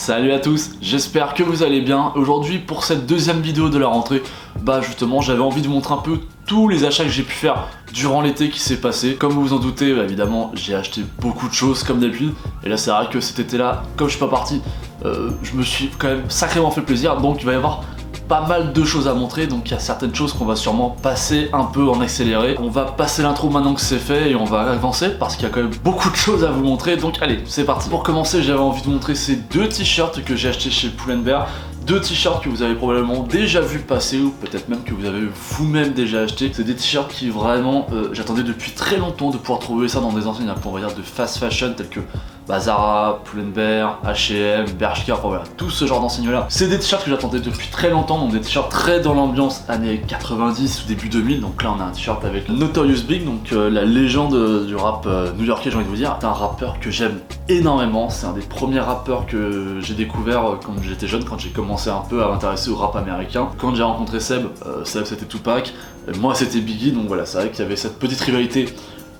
Salut à tous, j'espère que vous allez bien. Aujourd'hui pour cette deuxième vidéo de la rentrée, justement j'avais envie de vous montrer un peu tous les achats que j'ai pu faire durant l'été qui s'est passé. Comme vous vous en doutez, évidemment j'ai acheté beaucoup de choses comme d'habitude. Et là c'est vrai que cet été là, comme je suis pas parti, je me suis quand même sacrément fait plaisir. Donc il va y avoir pas mal de choses à montrer, donc il y a certaines choses qu'on va sûrement passer un peu en accéléré. On va passer l'intro maintenant que c'est fait et on va avancer parce qu'il y a quand même beaucoup de choses à vous montrer, donc allez, c'est parti. Pour commencer, j'avais envie de vous montrer ces deux t-shirts que j'ai achetés chez Pull&Bear. Deux t-shirts que vous avez probablement déjà vu passer ou peut-être même que vous avez vous-même déjà acheté. C'est des t-shirts qui vraiment, j'attendais depuis très longtemps de pouvoir trouver ça dans des enseignes un peu, on va dire, de fast fashion telles que Zara, Pull&Bear, H&M, Bershka, enfin voilà, tout ce genre d'enseignes là. C'est des t-shirts que j'attendais depuis très longtemps, donc des t-shirts très dans l'ambiance années 90 ou début 2000. Donc là on a un t-shirt avec Notorious Big, donc la légende du rap new-yorkais, j'ai envie de vous dire. C'est un rappeur que j'aime énormément, c'est un des premiers rappeurs que j'ai découvert quand j'étais jeune, quand j'ai commencé un peu à m'intéresser au rap américain. Quand j'ai rencontré Seb, Seb c'était Tupac, moi c'était Biggie, donc voilà, c'est vrai qu'il y avait cette petite rivalité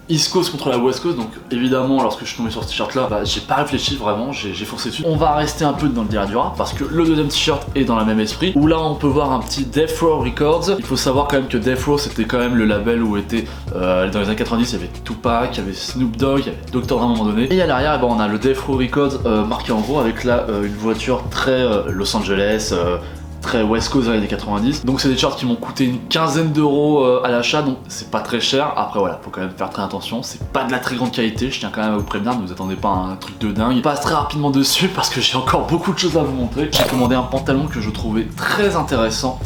East Coast contre la West Coast, donc évidemment lorsque je suis tombé sur ce t-shirt là, j'ai pas réfléchi vraiment, j'ai foncé dessus. On va rester un peu dans le délire du rap parce que le deuxième t-shirt est dans le même esprit, où là on peut voir un petit Death Row Records. Il faut savoir quand même que Death Row c'était quand même le label où était dans les années 90, il y avait Tupac, il y avait Snoop Dogg, il y avait Dr. Dre à un moment donné. Et à l'arrière, on a le Death Row Records marqué en gros avec là une voiture très Los Angeles, très West Coast dans les années 90. Donc c'est des t-shirts qui m'ont coûté une quinzaine d'euros à l'achat, donc c'est pas très cher. Après voilà, faut quand même faire très attention, c'est pas de la très grande qualité, je tiens quand même à vous prévenir, ne vous attendez pas à un truc de dingue. Je passe très rapidement dessus parce que j'ai encore beaucoup de choses à vous montrer. J'ai commandé un pantalon que je trouvais très intéressant.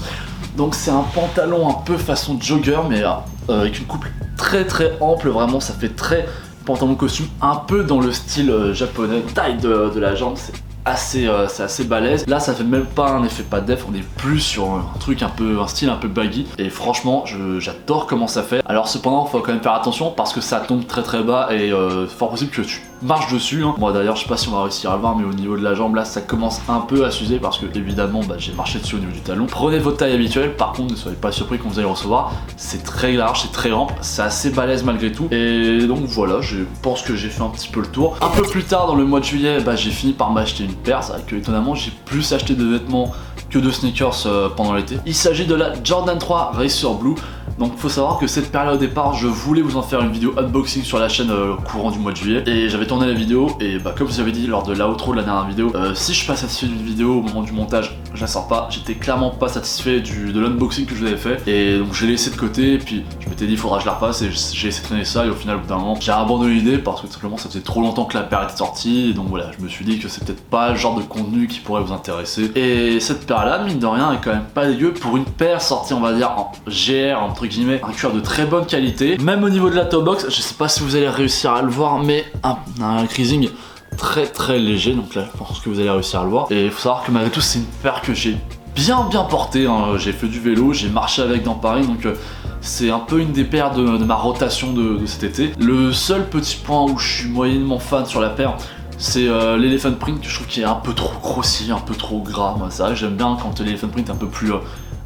Donc c'est un pantalon un peu façon jogger, mais avec une coupe très ample, vraiment ça fait très pantalon costume, un peu dans le style japonais. Taille de la jambe, c'est assez balèze. Là ça fait même pas un effet pas def, on est plus sur un truc un style un peu baggy, et franchement j'adore comment ça fait. Alors cependant faut quand même faire attention parce que ça tombe très bas et fort possible que tu marches dessus, hein. Moi d'ailleurs je sais pas si on va réussir à le voir, mais au niveau de la jambe là ça commence un peu à s'user parce que évidemment j'ai marché dessus au niveau du talon. Prenez votre taille habituelle, par contre ne soyez pas surpris quand vous allez recevoir, c'est très large, c'est très ample, c'est assez balèze malgré tout. Et donc voilà, je pense que j'ai fait un petit peu le tour. Un peu plus tard dans le mois de juillet, j'ai fini par m'acheter une paire. C'est vrai que étonnamment j'ai plus acheté de vêtements que de sneakers pendant l'été. Il s'agit de la Jordan 3 Racer Blue. Donc faut savoir que cette paire-là au départ, je voulais vous en faire une vidéo unboxing sur la chaîne courant du mois de juillet. Et j'avais tourné la vidéo et comme je vous avais dit lors de l'outro de la dernière vidéo, si je suis pas satisfait d'une vidéo au moment du montage, je la sors pas. J'étais clairement pas satisfait de l'unboxing que je vous avais fait. Et donc je l'ai laissé de côté et puis je m'étais dit il faudra que je la refasse, et j'ai essayé de traîner ça, et au final au bout d'un moment j'ai abandonné l'idée parce que tout simplement ça faisait trop longtemps que la paire était sortie. Et donc voilà, je me suis dit que c'est peut-être pas le genre de contenu qui pourrait vous intéresser. Et cette paire-là, mine de rien, est quand même pas dégueu pour une paire sortie, on va dire, en GR, entre guillemets, un cuir de très bonne qualité. Même au niveau de la toe box, je sais pas si vous allez réussir à le voir, mais un creasing très léger, donc là je pense que vous allez réussir à le voir. Et il faut savoir que malgré tout c'est une paire que j'ai bien portée, hein. J'ai fait du vélo, j'ai marché avec dans Paris, donc c'est un peu une des paires de ma rotation de cet été. Le seul petit point où je suis moyennement fan sur la paire, c'est l'Elephant Print, que je trouve qu'il est un peu trop grossier, un peu trop gras. Moi c'est vrai que j'aime bien quand l'Elephant Print est un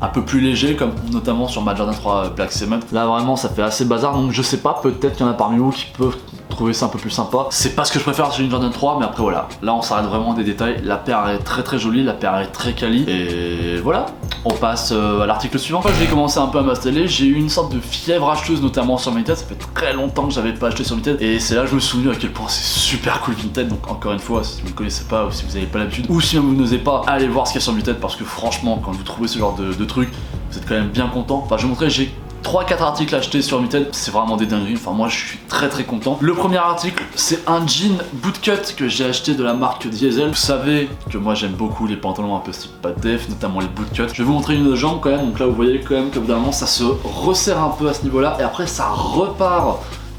peu plus léger, comme notamment sur ma Jordan 3 Black Cement. Là vraiment ça fait assez bazar, donc je sais pas, peut-être qu'il y en a parmi vous qui peuvent trouver ça un peu plus sympa. C'est pas ce que je préfère sur une Jordan 3, mais après voilà, là on s'arrête vraiment des détails. La paire est très jolie, la paire est très quali, et voilà, on passe à l'article suivant. Quand j'ai commencé un peu à m'installer, j'ai eu une sorte de fièvre acheteuse, notamment sur Vinted. Ça fait très longtemps que j'avais pas acheté sur Vinted, et c'est là que je me suis souvenu à quel point c'est super cool Vinted. Donc encore une fois, si vous ne connaissez pas, ou si vous n'avez pas l'habitude, ou si même vous n'osez pas, allez voir ce qu'il y a sur Vinted, parce que franchement quand vous trouvez ce genre de truc, vous êtes quand même bien content. Enfin je vais vous montrer, j'ai 3-4 articles achetés sur Vinted, c'est vraiment des dingueries, enfin moi je suis très content. Le premier article, c'est un jean bootcut que j'ai acheté de la marque Diesel. Vous savez que moi j'aime beaucoup les pantalons un peu style pas def, notamment les bootcut. Je vais vous montrer une jambe quand même, donc là vous voyez quand même que évidemment ça se resserre un peu à ce niveau là, et après ça repart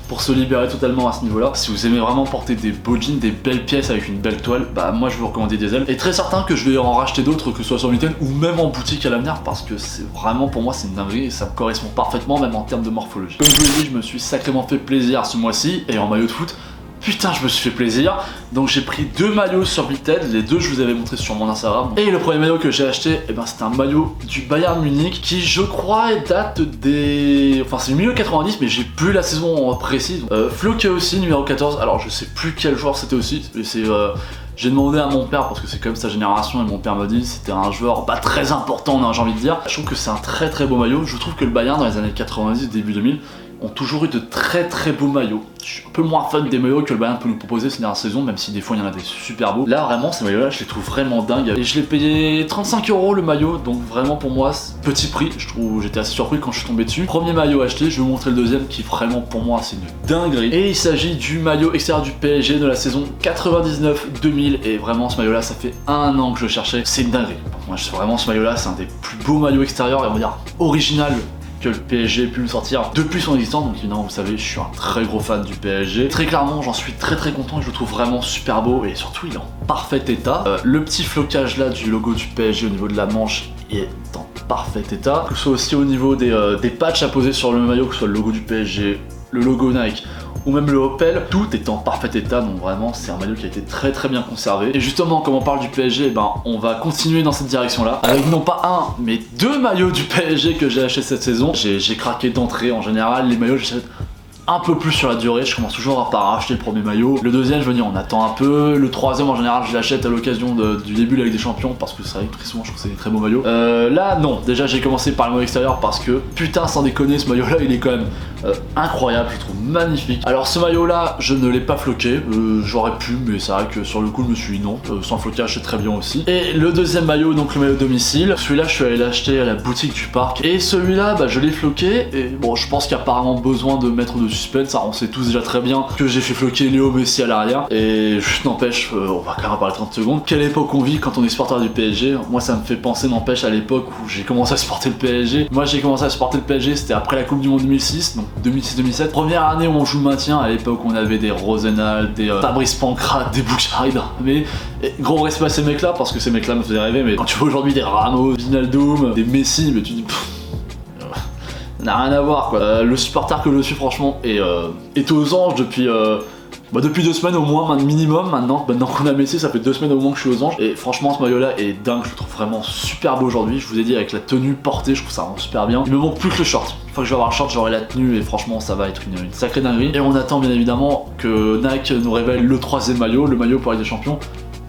pour se libérer totalement à ce niveau là. Si vous aimez vraiment porter des beaux jeans, des belles pièces avec une belle toile, moi je vais vous recommander Diesel. Et très certain que je vais en racheter d'autres, que ce soit sur Vinted ou même en boutique à l'avenir, parce que c'est vraiment, pour moi c'est une dinguerie et ça me correspond parfaitement, même en termes de morphologie. Comme je vous l'ai dit, je me suis sacrément fait plaisir ce mois-ci, et en maillot de foot, putain je me suis fait plaisir. Donc j'ai pris 2 maillots sur Vinted, les deux je vous avais montré sur mon Instagram. Et le premier maillot que j'ai acheté, c'était un maillot du Bayern Munich qui je crois date des... Enfin c'est milieu 90, mais j'ai plus la saison précise. Floqué aussi, numéro 14, alors je sais plus quel joueur c'était aussi, mais J'ai demandé à mon père parce que c'est quand même sa génération et mon père m'a dit c'était un joueur pas très important, j'ai envie de dire. Je trouve que c'est un très très beau maillot. Je trouve que le Bayern dans les années 90, début 2000 ont toujours eu de très très beaux maillots. Je suis un peu moins fan des maillots que le Bayern peut nous proposer ces dernières saisons, même si des fois il y en a des super beaux. Là vraiment ces maillots là je les trouve vraiment dingues. Et je l'ai payé 35 € le maillot, donc vraiment pour moi petit prix. J'étais assez surpris quand je suis tombé dessus. Premier maillot acheté, je vais vous montrer le deuxième qui vraiment pour moi c'est une dinguerie. Et il s'agit du maillot extérieur du PSG de la saison 99-2000. Et vraiment ce maillot là ça fait un an que je le cherchais, c'est une dinguerie. Pour moi vraiment ce maillot là c'est un des plus beaux maillots extérieurs et on va dire original que le PSG ait pu le sortir depuis son existence. Donc évidemment vous savez je suis un très gros fan du PSG. Très clairement j'en suis très content et je le trouve vraiment super beau et surtout il est en parfait état. Le petit flocage là du logo du PSG au niveau de la manche est en parfait état. Que ce soit aussi au niveau des patchs à poser sur le maillot, que ce soit le logo du PSG, le logo Nike ou même le Opel, tout est en parfait état, donc vraiment c'est un maillot qui a été très bien conservé. Et justement comme on parle du PSG, on va continuer dans cette direction là, avec non pas un mais deux maillots du PSG que j'ai acheté cette saison. J'ai craqué d'entrée. En général les maillots j'achète un peu plus sur la durée, je commence toujours par racheter le premier maillot. Le deuxième je veux dire on attend un peu. Le troisième en général je l'achète à l'occasion du début de la Ligue des Champions parce que c'est vrai que très souvent je trouve que c'est des très beaux maillots. Là non, déjà j'ai commencé par le maillot extérieur parce que putain sans déconner ce maillot là il est quand même incroyable, je le trouve magnifique. Alors ce maillot là je ne l'ai pas floqué, j'aurais pu mais c'est vrai que sur le coup je me suis dit non, sans flocage c'est très bien aussi. Et le deuxième maillot, donc le maillot domicile, celui-là je suis allé l'acheter à la boutique du parc et celui-là je l'ai floqué et bon je pense qu'il y a apparemment besoin de mettre de suspense, on sait tous déjà très bien que j'ai fait floquer Léo Messi à l'arrière et juste n'empêche, on va quand même parler 30 secondes, quelle époque on vit quand on est supporter du PSG. Moi ça me fait penser n'empêche à l'époque où j'ai commencé à supporter le PSG. Moi j'ai commencé à supporter le PSG, c'était après la Coupe du Monde 2006, donc 2006-2007, première année où on joue le maintien. À l'époque on avait des Rosenal, des Fabrice Pancrate, des Bouchard, mais gros respect à ces mecs là parce que ces mecs là me faisaient rêver. Mais quand tu vois aujourd'hui des Ramos, Wijnaldum, des Messi, mais tu dis ça n'a rien à voir quoi. Le supporter que je suis franchement est aux anges depuis 2 semaines au moins, minimum maintenant qu'on a Messi, ça fait 2 semaines au moins que je suis aux anges. Et franchement ce maillot là est dingue, je le trouve vraiment super beau aujourd'hui. Je vous ai dit avec la tenue portée, je trouve ça rend super bien. Il me manque plus que le short. Une fois que je vais avoir le short, j'aurai la tenue et franchement ça va être une sacrée dinguerie. Et on attend bien évidemment que Nike nous révèle le troisième maillot, le maillot pour la Ligue des Champions,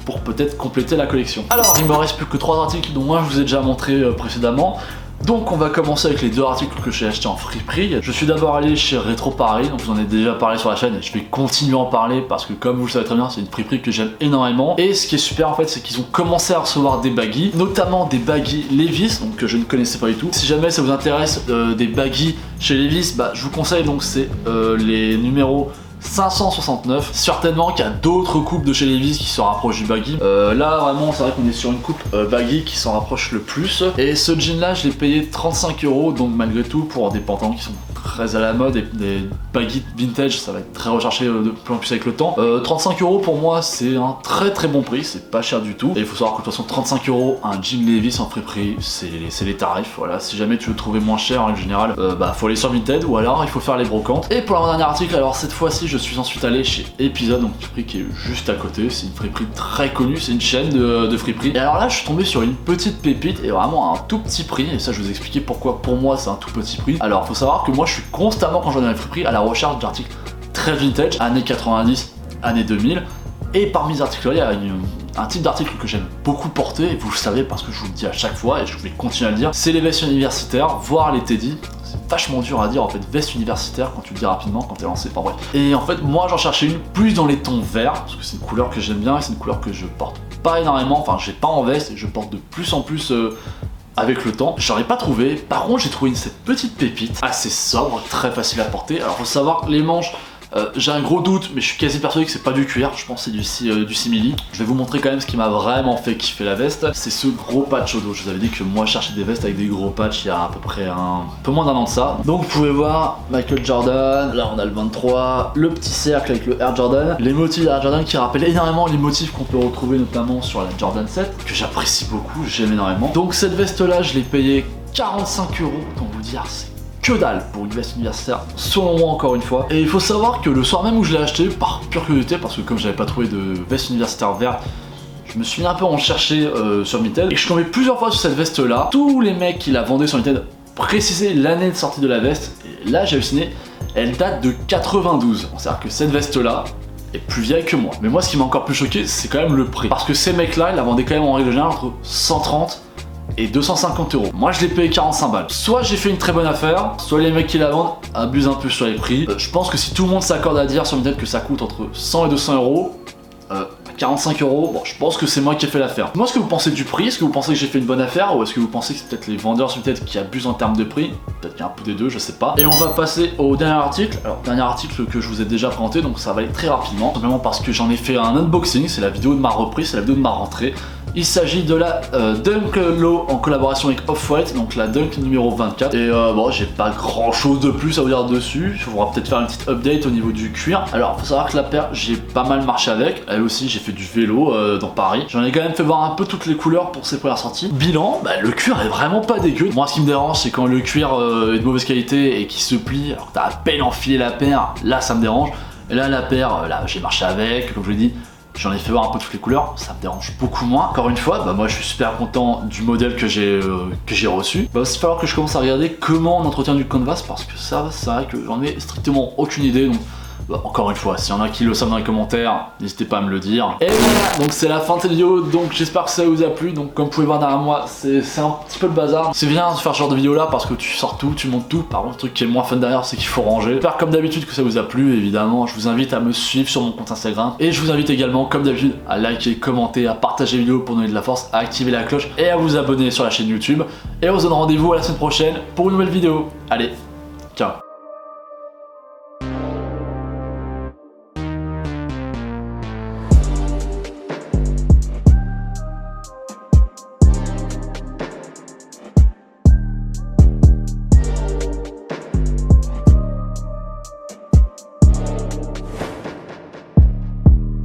pour peut-être compléter la collection. Alors il me reste plus que 3 articles dont moi je vous ai déjà montré précédemment. Donc on va commencer avec les 2 articles que j'ai achetés en friperie. Je suis d'abord allé chez Retro Paris, donc je vous en ai déjà parlé sur la chaîne et je vais continuer à en parler parce que comme vous le savez très bien c'est une friperie que j'aime énormément. Et ce qui est super en fait c'est qu'ils ont commencé à recevoir des baggies, notamment des baggies Levi's, donc que je ne connaissais pas du tout. Si jamais ça vous intéresse des baggies chez Levi's, je vous conseille donc c'est les numéros 569. Certainement qu'il y a d'autres coupes de chez Levi's qui se rapprochent du baggy. Là vraiment c'est vrai qu'on est sur une coupe baggy qui s'en rapproche le plus. Et ce jean là je l'ai payé 35 €, donc malgré tout pour des pantalons qui sont très à la mode et des baggy vintage ça va être très recherché de plus en plus avec le temps. 35 € pour moi c'est un très bon prix, c'est pas cher du tout. Et il faut savoir que de toute façon 35 € un jean Levi's en friperie c'est les tarifs. Voilà, si jamais tu veux trouver moins cher en général faut aller sur Vinted ou alors il faut faire les brocantes. Et pour l'avant-dernier article, alors cette fois-ci je suis ensuite allé chez Episode, donc une friperie qui est juste à côté. C'est une friperie très connue, c'est une chaîne de friperie. Et alors là je suis tombé sur une petite pépite et vraiment à un tout petit prix. Et ça je vais vous expliquer pourquoi pour moi c'est un tout petit prix. Alors faut savoir que moi je suis constamment quand je vais dans les friperies à la recherche d'articles très vintage, années 90, années 2000. Et parmi les articles là il y a un type d'article que j'aime beaucoup porter, et vous le savez parce que je vous le dis à chaque fois et je vais continuer à le dire, c'est les vestes universitaires, voire les teddy. C'est vachement dur à dire en fait, veste universitaire quand tu le dis rapidement, quand t'es lancé, enfin bref. Et en fait moi j'en cherchais une plus dans les tons verts, parce que c'est une couleur que j'aime bien et c'est une couleur que je porte pas énormément, enfin j'ai pas en veste et je porte de plus en plus avec le temps. J'en ai pas trouvé, par contre j'ai trouvé cette petite pépite assez sobre, très facile à porter. Alors faut savoir que les manches, j'ai un gros doute, mais je suis quasi persuadé que c'est pas du cuir, je pense que c'est du simili. Je vais vous montrer quand même ce qui m'a vraiment fait kiffer la veste, c'est ce gros patch au dos. Je vous avais dit que moi je cherchais des vestes avec des gros patchs il y a à peu près un peu moins d'un an de ça. Donc vous pouvez voir Michael Jordan, là on a le 23, le petit cercle avec le Air Jordan, les motifs Air Jordan qui rappellent énormément les motifs qu'on peut retrouver notamment sur la Jordan 7, que j'apprécie beaucoup, j'aime énormément. Donc cette veste là je l'ai payée 45 €, autant vous dire c'est que dalle pour une veste universitaire, selon moi encore une fois. Et il faut savoir que le soir même où je l'ai acheté, par pure curiosité, parce que comme j'avais pas trouvé de veste universitaire verte, je me suis mis un peu en chercher sur Vinted, et je suis tombé plusieurs fois sur cette veste là. Tous les mecs qui la vendaient sur Vinted précisaient l'année de sortie de la veste, et là j'ai halluciné, elle date de 92. C'est-à-dire que cette veste là, est plus vieille que moi. Mais moi, ce qui m'a encore plus choqué, c'est quand même le prix. Parce que ces mecs-là, ils la vendaient quand même en règle générale entre 130 et 250 euros. Moi, je l'ai payé 45 balles. Soit j'ai fait une très bonne affaire, soit les mecs qui la vendent abusent un peu sur les prix. Je pense que si tout le monde s'accorde à dire sur Vinted que ça coûte entre 100 et 200 euros, 45 euros, bon, je pense que c'est moi qui ai fait l'affaire. Moi, ce que vous pensez du prix, est-ce que vous pensez que j'ai fait une bonne affaire, ou est-ce que vous pensez que c'est peut-être les vendeurs sur Vinted qui abusent en termes de prix? Peut-être qu'il y a un peu des deux, je sais pas. Et on va passer au dernier article. Alors, dernier article que je vous ai déjà présenté, donc ça va aller très rapidement. Simplement parce que j'en ai fait un unboxing, c'est la vidéo de ma reprise, c'est la vidéo de ma rentrée. Il s'agit de la Dunk Low en collaboration avec Off-White, donc la Dunk numéro 24. Et bon, j'ai pas grand chose de plus à vous dire dessus. Je pourrais peut-être faire une petite update au niveau du cuir. Alors, faut savoir que la paire, j'ai pas mal marché avec. Elle aussi, j'ai fait du vélo dans Paris. J'en ai quand même fait voir un peu toutes les couleurs pour ses premières sorties. Bilan, bah, le cuir est vraiment pas dégueu. Moi, ce qui me dérange, c'est quand le cuir est de mauvaise qualité et qui se plie, alors que t'as à peine enfilé la paire. Là, ça me dérange. Et là, la paire, là, j'ai marché avec, comme je l'ai dit. J'en ai fait voir un peu toutes les couleurs, ça me dérange beaucoup moins. Encore une fois, bah moi je suis super content du modèle que j'ai reçu. Va aussi falloir que je commence à regarder comment on entretient du canvas, parce que ça, c'est vrai que j'en ai strictement aucune idée. Donc bah, encore une fois, s'il y en a qui le savent dans les commentaires, n'hésitez pas à me le dire. Et voilà, donc c'est la fin de cette vidéo, donc j'espère que ça vous a plu. Donc comme vous pouvez voir derrière moi, c'est un petit peu le bazar. C'est bien de faire ce genre de vidéo là parce que tu sors tout, tu montes tout. Par contre, le truc qui est moins fun derrière, c'est qu'il faut ranger. J'espère comme d'habitude que ça vous a plu, évidemment. Je vous invite à me suivre sur mon compte Instagram. Et je vous invite également, comme d'habitude, à liker, commenter, à partager la vidéo pour donner de la force, à activer la cloche et à vous abonner sur la chaîne YouTube. Et on se donne rendez-vous à la semaine prochaine pour une nouvelle vidéo. Allez, ciao.